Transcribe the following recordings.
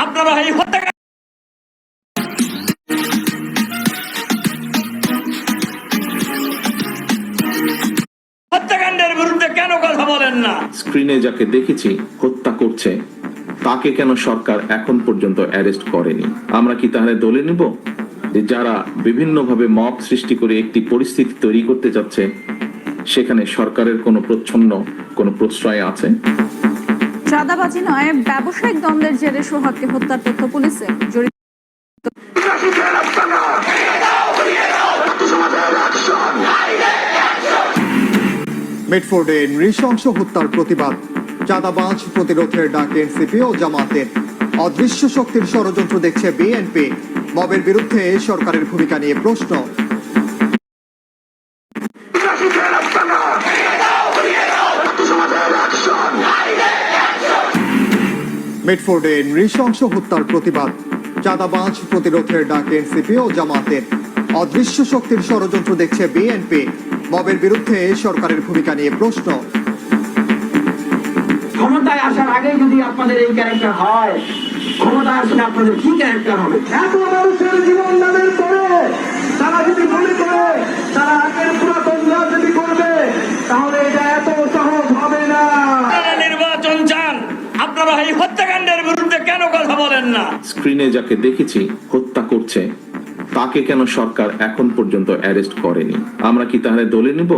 আপনারা এই হত্যাকাণ্ডের বিরুদ্ধে কেন কথা বলেন না? স্ক্রিনে যাকে দেখেছি হত্যা করছে তাকে কেন সরকার এখন পর্যন্ত অ্যারেস্ট করেনি? আমরা কি তাহলে দলে নিব যে যারা বিভিন্নভাবে মব সৃষ্টি করে একটি পরিস্থিতি তৈরি করতে যাচ্ছে সেখানে সরকারের কোনো প্রচ্ছন্ন কোনো প্রশ্রয় আছে? চাঁদাবাজি নয়, ব্যবসায়িক দ্বন্দ্বের জেরে সোহাগকে হত্যার তথ্য পুলিশে জড়িত। মিটফোর্ডে নৃশংস হত্যার প্রতিবাদ, চাঁদাবাজ প্রতিরোধের ডাক এনসিপি ও জামাতের। অদৃশ্য শক্তির ষড়যন্ত্র দেখছে বিএনপি, মবের বিরুদ্ধে সরকারের ভূমিকা নিয়ে প্রশ্ন। মিটফোর্ডে নৃশংস হত্যার প্রতিবাদ, চাঁদাবাজ প্রতিরোধের ডাক এনসিপি ও জামাতের। অদৃশ্য শক্তির ষড়যন্ত্র দেখছে বিএনপি, মবের বিরুদ্ধে সরকারের ভূমিকা নিয়ে প্রশ্ন। ক্ষমতায় আসার আগে যদি আপনাদের এই ক্যারেক্টার হয়, ক্ষমতায় আসলে আপনাদের কি ক্যারেক্টার হবে? এত মানুষের জীবন দানের পরে তারা যদি মনে করে তারা আগের পুরাতন রাজনীতি করবে, তাহলে এটা এত সহজ হবে না। নির্বাচন চান, আপনারা এই হত্যাকাণ্ডের বিরুদ্ধে কেন কথা বলেন না? স্ক্রিনে যাকে দেখেছি হত্যা করছে তাকে কেন সরকার এখন পর্যন্ত অ্যারেস্ট করেনি? আমরা কি তাহলে দলে নিব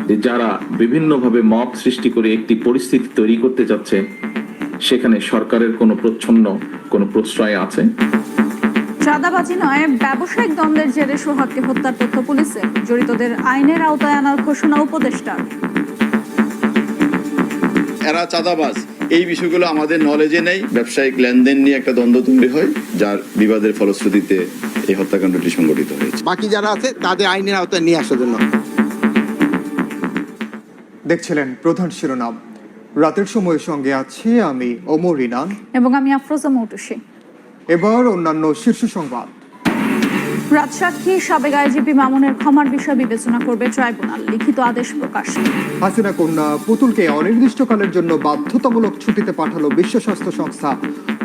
যে যারা বিভিন্নভাবে মব সৃষ্টি করে একটি পরিস্থিতি তৈরি করতে যাচ্ছে সেখানে সরকারের কোনো প্রচ্ছন্ন কোনো প্রশ্রয় আছে? চাঁদাবাজি নয়, ব্যবসায়িক দ্বন্দ্বের জেরে সোহাগকে হত্যার তথ্য পুলিশে জড়িতদের আইনের আওতায় আনার ঘোষণা উপদেষ্টার। এরা চাঁদাবাজ, এই বিষয়গুলো আমাদের নলেজে নেই। ব্যবসায়িক লেনদেন নিয়ে একটা দ্বন্দ্ব তৈরি হয়, যার বিবাদের ফলশ্রুতিতে এই হত্যাকাণ্ডটি সংঘটিত হয়েছে। বাকি যারা আছে তাদের আইনের আওতায় নিয়ে আসার জন্য। দেখছিলেন প্রধান শিরোনাম। রাতের সময়ের সঙ্গে আছি আমি ওমর রিনান এবং আমি আফরোজা মৌটুসী। এবার অন্যান্য শীর্ষ সংবাদ। রাজসাক্ষী সাবেক আইজিপি মামুনের ক্ষমার বিষয় বিবেচনা করবে ট্রাইব্যুনাল, লিখিত আদেশ প্রকাশ। হাসিনা কন্যা পুতুলকে অনির্দিষ্টকালের জন্য বাধ্যতামূলক ছুটিতে পাঠালো বিশ্ব স্বাস্থ্য সংস্থা।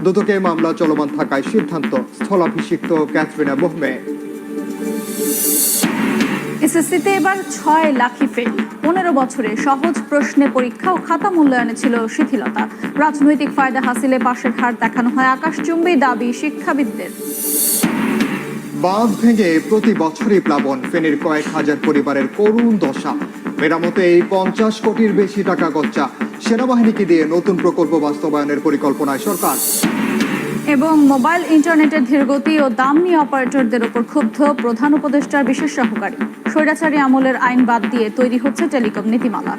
দুদকে মামলা চলমান থাকায় সিদ্ধান্ত, স্থলাভিষিক্ত ক্যাথরিনা বোহমে। এসএসসিতে এবার 6 লাখই ফেল। 15 বছরে সহজ প্রশ্নে পরীক্ষা ও খাতা মূল্যায়নে ছিল শিথিলতা। রাজনৈতিক ফায়দা হাসিলে পাশের হার দেখানো হয় আকাশচুম্বী দাবি শিক্ষাবিদদের। বাঁধ ভেঙে প্রতি বছরই প্লাবন, ফেনীর কয়েক হাজার পরিবারের করুণ দশা। মেরামতে 50 কোটির বেশি টাকা খরচা। সেনাবাহিনীকে দিয়ে নতুন প্রকল্প বাস্তবায়নের পরিকল্পনায় সরকার। এবং মোবাইল ইন্টারনেটের ধীরগতি ও দাম নিয়ে অপারেটরদের ওপর ক্ষুব্ধ প্রধান উপদেষ্টার বিশেষ সহকারী। স্বৈরাচারী আমলের আইন বাদ দিয়ে তৈরি হচ্ছে টেলিকম নীতিমালা।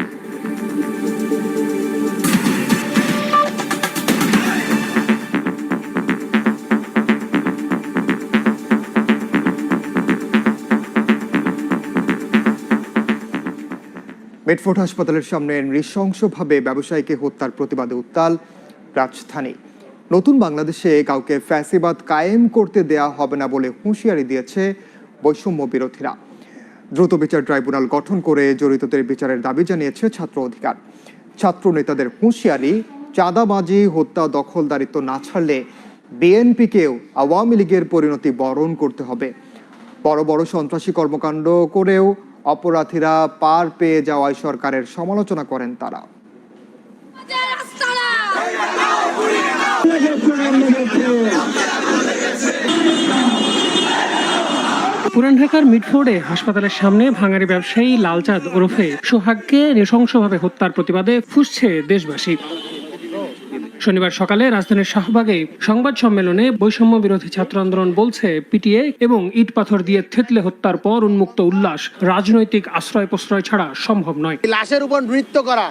মিটফোর্ড হাসপাতালের সামনে নৃশংসভাবে ব্যবসায়ীকে হত্যার প্রতিবাদে উত্তাল রাজধানী। নতুন বাংলাদেশে কাউকে ফ্যাসিবাদ কায়েম করতে দেয়া হবে না বলে হুঁশিয়ারি দিয়েছে বৈষম্য বিরোধীরা। দ্রুত বিচার ট্রাইব্যুনাল গঠন করে জড়িতদের বিচারের দাবি জানিয়েছে ছাত্র অধিকার। ছাত্র নেতাদের হুঁশিয়ারি, চাঁদাবাজি, হত্যা, দখলদারিত্ব না ছাড়লে বিএনপিকেও আওয়ামী লীগের পরিণতি বরণ করতে হবে। বড় বড় সন্ত্রাসী কর্মকাণ্ড করেও অপরাধীরা পার পেয়ে যাওয়ায় সরকারের সমালোচনা করেন তারা। পুরান ঢাকার মিটফোর্ডে হাসপাতালের সামনে ভাঙারি ব্যবসায়ী লালচাঁদ ওরফে সোহাগকে নৃশংসভাবে হত্যার প্রতিবাদে ফুঁসছে দেশবাসী। শনিবার সকালে রাজধানীর শাহবাগে সংবাদ সম্মেলনে বৈষম্য বিরোধী ছাত্র আন্দোলন বলছে, পিটিএ এবং ইট পাথর দিয়ে থেতলে হত্যার পর উন্মুক্ত উল্লাস রাজনৈতিক আশ্রয় প্রশ্রয় ছাড়া সম্ভব নয়। লাশের উপর নৃত্য করা,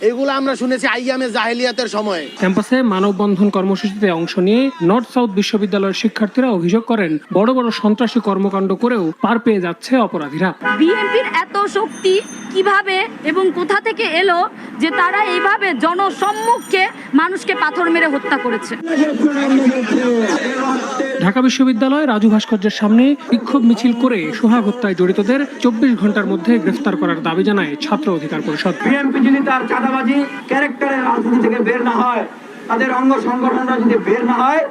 এগুলো আমরা শুনেছি আইয়ামে জাহেলিয়াতের সময়। ক্যাম্পাসে মানববন্ধন কর্মসূচিতে অংশ নিয়ে নর্থ সাউথ বিশ্ববিদ্যালয়ের শিক্ষার্থীরা অভিযোগ করেন, বড় বড় সন্ত্রাসী কর্মকাণ্ড করেও পার পেয়ে যাচ্ছে অপরাধীরা। বিএনপির এত শক্তি কিভাবে এবং কোথা থেকে এলো যে তারা এইভাবে জনসম্মুখে মানুষকে পাথর মেরে হত্যা করেছে? ঢাকা বিশ্ববিদ্যালয় রাজু ভাস্কর্যের সামনে বিক্ষোভ মিছিল করে সোহাগ হত্যায় জড়িতদের 24 ঘন্টার মধ্যে গ্রেফতার করার দাবি জানায় ছাত্র অধিকার পরিষদ। বিএনপি যদি তার চাঁদাবাজি ক্যারেক্টারের রাজনীতি থেকে বের না হয়, তাদের অঙ্গ সংগঠনরা যদি বের না হয়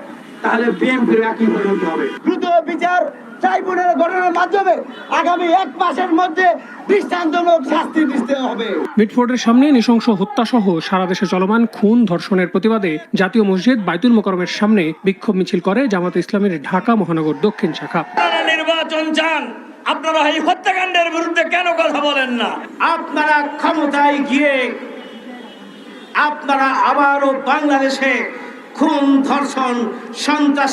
তাহলে বিএনপির একই পরিণতি হবে। দ্রুত বিচার ট্রাইব্যুনাল গঠনের মাধ্যমে আগামী 1 মাসের মধ্যে দৃষ্টান্তমূলক শাস্তি দিতে হবে। মিটফোর্ডের সামনে নৃশংস হত্যাসহ সারা দেশে চলমান খুন ধর্ষণের প্রতিবাদে জাতীয় মসজিদ বাইতুল মোকাররমের সামনে বিক্ষোভ মিছিল করে জামাত ইসলামের ঢাকা মহানগর দক্ষিণ শাখা। আপনারা নির্বাচন চান, আপনারা এই হত্যাকাণ্ডের বিরুদ্ধে কেন কথা বলেন না? আপনারা ক্ষমতায় গিয়ে আপনারা আবারও বাংলাদেশে খুন ধর্ষণ সন্ত্রাস